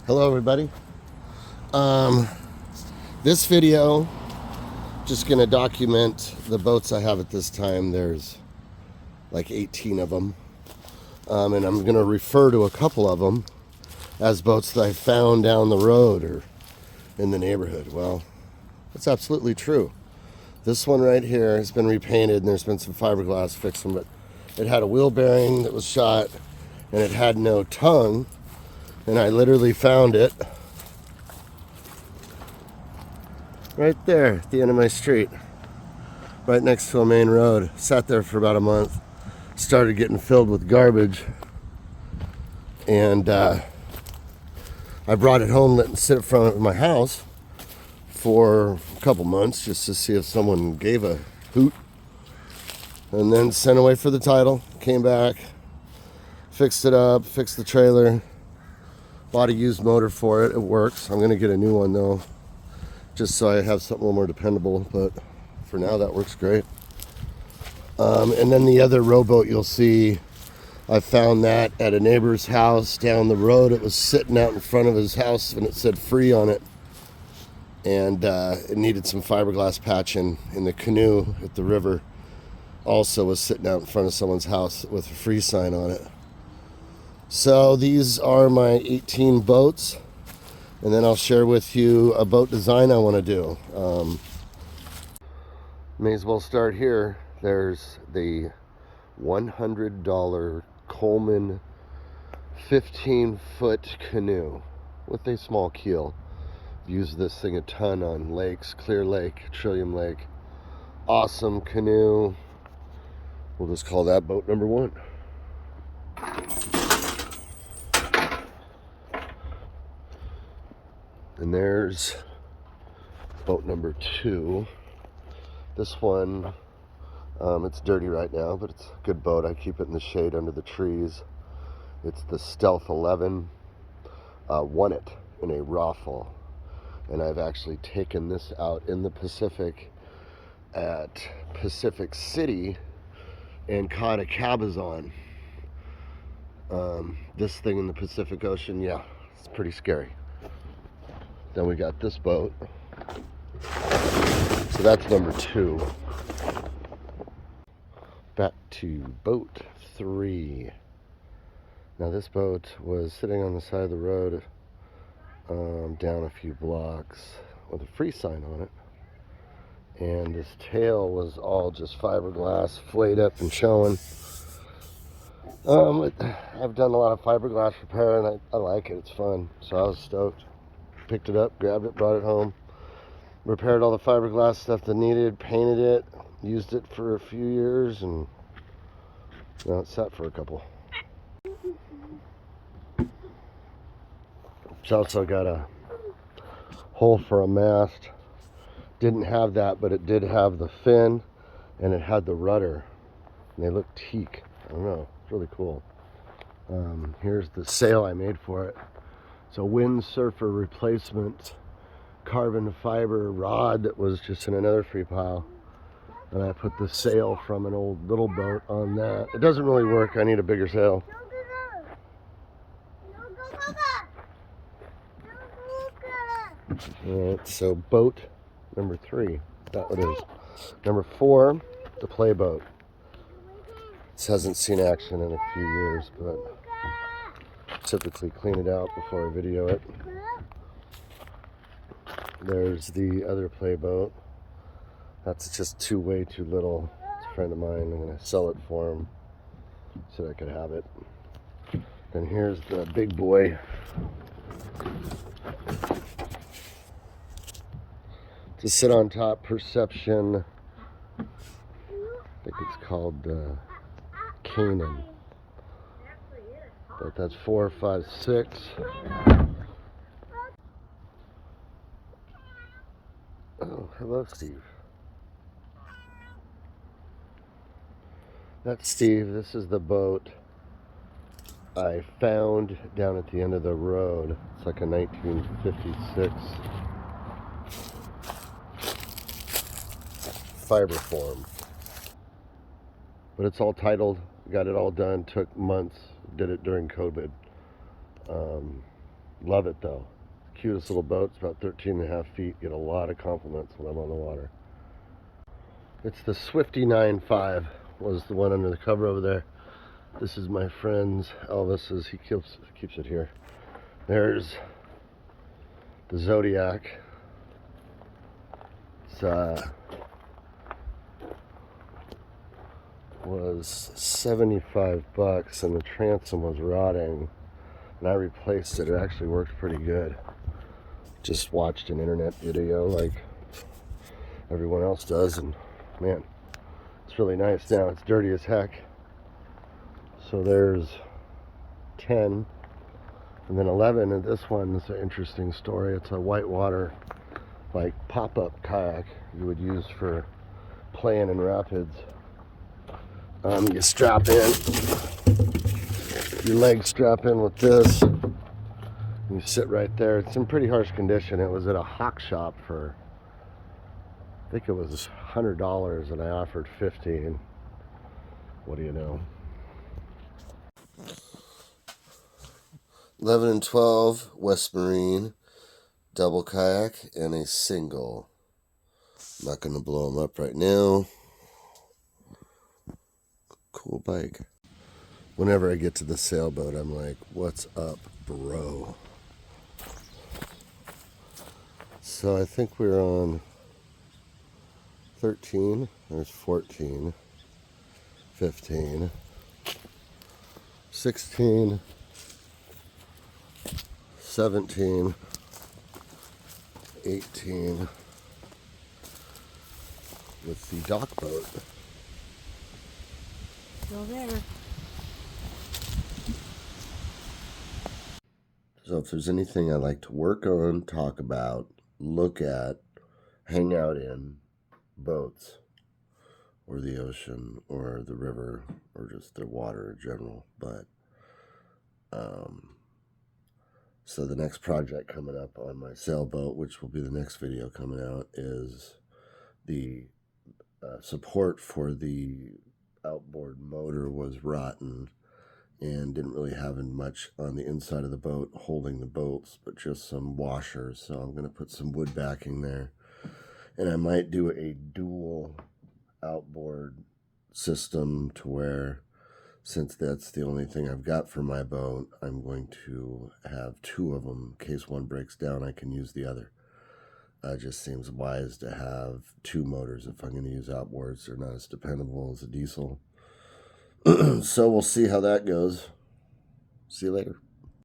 Hello everybody. This video just gonna document the boats I have at this time. There's like 18 of them, and I'm gonna refer to a couple of them as boats that I found down the road or in the neighborhood. Well, that's absolutely true. This one right here has been repainted and there's been some fiberglass fixing, but it had a wheel bearing that was shot and it had no tongue, and I literally found it right there at the end of my street, right next to a main road. Sat there for about a month, started getting filled with garbage, and I brought it home, let it sit in front of my house for a couple months just to see if someone gave a hoot, and then sent away for the title. Came back, fixed it up, fixed the trailer, bought a used motor for it. It works. I'm gonna get a new one though, just so I have something a little more dependable, but for now that works great. And then the other rowboat you'll see, I found that at a neighbor's house down the road. It was sitting out in front of his house and it said free on it, and it needed some fiberglass patching, and the canoe at the river also was sitting out in front of someone's house with a free sign on it. So these are my 18 boats, and then I'll share with you a boat design I want to do. May as well start here. There's the $100 Coleman 15-foot canoe with a small keel. I've used this thing a ton on lakes, Clear Lake, Trillium Lake. Awesome canoe. We'll just call that boat number one. And there's boat number two. This one, it's dirty right now, but it's a good boat. I keep it in the shade under the trees. It's the Stealth 11. Won it in a raffle, and I've actually taken this out in the Pacific at Pacific City and caught a cabezon. This thing in the Pacific Ocean, yeah, it's pretty scary. Then we got this boat. So that's number two. Back to boat three. Now this boat was sitting on the side of the road, down a few blocks with a free sign on it. And this tail was all just fiberglass, flayed up and showing. I've done a lot of fiberglass repair, and I like it. It's fun. So I was stoked. Picked it up, grabbed it, brought it home, repaired all the fiberglass stuff that needed, painted it, used it for a few years, and now it's sat for a couple. It's also got a hole for a mast. Didn't have that, but it did have the fin, and it had the rudder, and they look teak. I don't know, it's really cool. Here's the sail I made for it. It's a windsurfer replacement carbon fiber rod that was just in another free pile, and I put the sail from an old little boat on that. It doesn't really work. I need a bigger sail. Alright, so boat number three, that what it is. Number four, the play boat. This hasn't seen action in a few years, but typically clean it out before I video it. There's the other play boat. That's just way too little. It's a friend of mine. I'm going to sell it for him so that I could have it. Then here's the big boy. To sit on top, Perception. I think it's called Canaan. But that's 4, 5, 6. Oh, hello, Steve. That's Steve. This is the boat I found down at the end of the road. It's like a 1956 fiber form. But it's all titled. Got it all done. Took months. Did it during COVID. Love it though. Cutest little boat. It's about 13 and a half feet. Get a lot of compliments when I'm on the water. It's the Swifty 9.5 was the one under the cover over there. This is my friend's Elvis's. He keeps it here. There's the Zodiac. It's was 75 bucks and the transom was rotting and I replaced it. It actually worked pretty good. Just watched an internet video like everyone else does, and man, it's really nice now. It's dirty as heck. So there's 10 and then 11, and this one's an interesting story. It's a whitewater like pop-up kayak you would use for playing in rapids. You strap in, your legs strap in with this, and you sit right there. It's in pretty harsh condition. It was at a hawk shop for, I think it was $100, and I offered $50, and what do you know? 11 and 12, West Marine, double kayak, and a single. I'm not going to blow them up right now. Cool bike. Whenever I get to the sailboat, I'm like, what's up, bro? So I think we're on 13. There's 14, 15, 16, 17, 18 with the dock boat. Still there. So if there's anything I like to work on, talk about, look at, hang out in, boats, or the ocean, or the river, or just the water in general. But, so the next project coming up on my sailboat, which will be the next video coming out, is the support for the outboard motor was rotten and didn't really have much on the inside of the boat holding the bolts, but just some washers. So I'm going to put some wood backing there, and I might do a dual outboard system to where, since that's the only thing I've got for my boat, I'm going to have two of them. In case one breaks down, I can use the other. It just seems wise to have two motors if I'm going to use outboards. They're not as dependable as a diesel. So we'll see how that goes. See you later.